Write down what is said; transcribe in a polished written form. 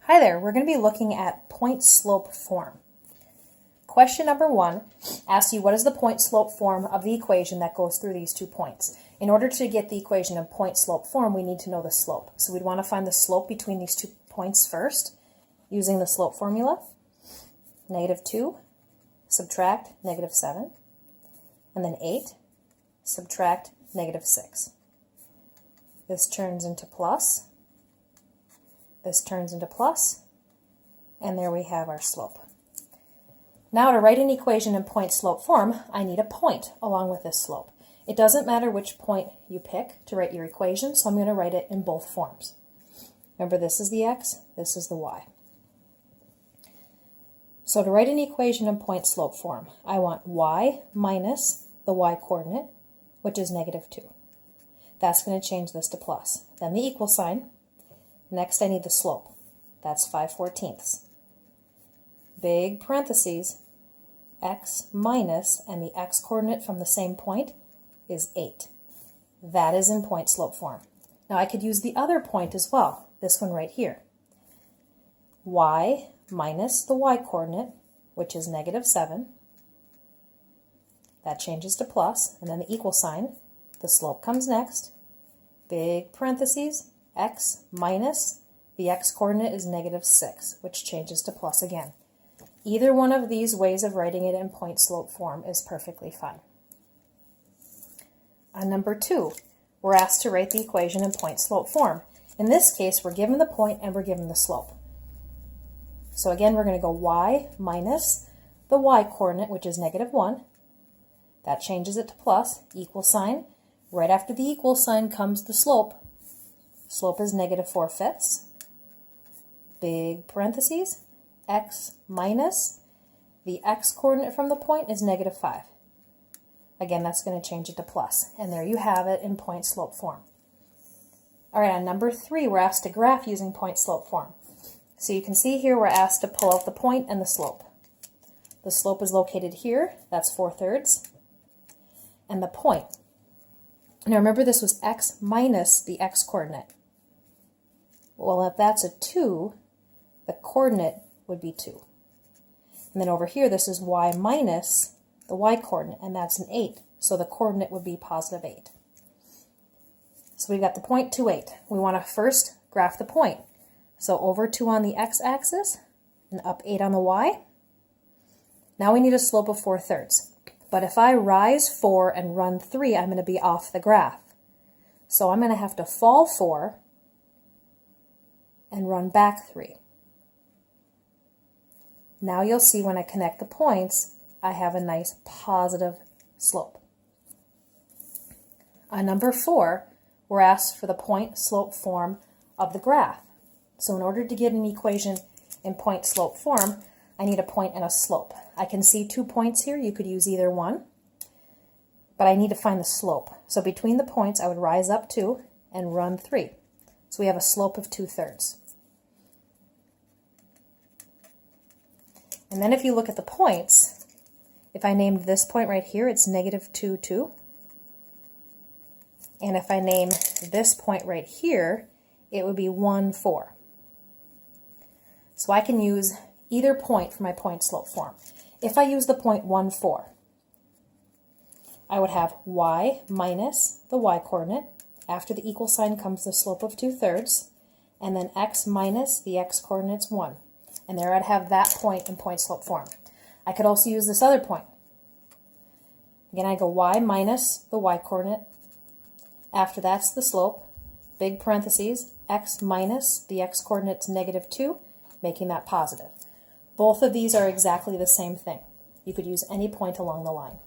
Hi there, we're going to be looking at point-slope form. Question number 1 asks you what is the point-slope form of the equation that goes through these 2 points. In order to get the equation in point-slope form, we need to know the slope. So we'd want to find the slope between these 2 points first using the slope formula. -2, subtract -7, and then 8, subtract -6. This turns into plus. This turns into plus, and there we have our slope. Now to write an equation in point-slope form, I need a point along with this slope. It doesn't matter which point you pick to write your equation, so I'm going to write it in both forms. Remember, this is the x, this is the y. So to write an equation in point-slope form, I want y minus the y-coordinate, which is -2. That's going to change this to plus. Then the equal sign. Next, I need the slope. That's 5/14. Big parentheses, x minus, and the x-coordinate from the same point is 8. That is in point-slope form. Now I could use the other point as well, this one right here. Y minus the y-coordinate, which is -7. That changes to plus, and then the equal sign. The slope comes next. Big parentheses, x minus the x-coordinate is -6, which changes to plus again. Either one of these ways of writing it in point-slope form is perfectly fine. On number 2, we're asked to write the equation in point-slope form. In this case, we're given the point and we're given the slope. So again, we're going to go y minus the y-coordinate, which is -1. That changes it to plus, equal sign. Right after the equal sign comes the slope. Slope is -4/5. Big parentheses, x minus the x-coordinate from the point is -5. Again, that's going to change it to plus. And there you have it in point-slope form. All right, on number 3, we're asked to graph using point-slope form. So you can see here we're asked to pull out the point and the slope. The slope is located here. That's 4/3. And the point. Now remember, this was x minus the x-coordinate. Well, if that's a 2, the coordinate would be 2. And then over here, this is y minus the y-coordinate, and that's an 8. So the coordinate would be +8. So we've got the point 2, 8. We want to first graph the point. So over 2 on the x-axis and up 8 on the y. Now we need a slope of 4/3. But if I rise 4 and run 3, I'm going to be off the graph. So I'm going to have to fall 4 and run back 3. Now you'll see when I connect the points, I have a nice positive slope. On number 4, we're asked for the point-slope form of the graph. So in order to get an equation in point-slope form, I need a point and a slope. I can see 2 points here. You could use either one. But I need to find the slope. So between the points, I would rise up 2 and run 3. So we have a slope of 2/3. And then if you look at the points, if I named this point right here, it's -2, 2. And if I name this point right here, it would be 1, 4. So I can use either point for my point-slope form. If I use the point 1, 4, I would have y minus the y-coordinate. After the equal sign comes the slope of 2/3, and then x minus the x-coordinate's 1. And there I'd have that point in point-slope form. I could also use this other point. Again, I go y minus the y-coordinate. After that's the slope, big parentheses, x minus the x-coordinate's -2, making that positive. Both of these are exactly the same thing. You could use any point along the line.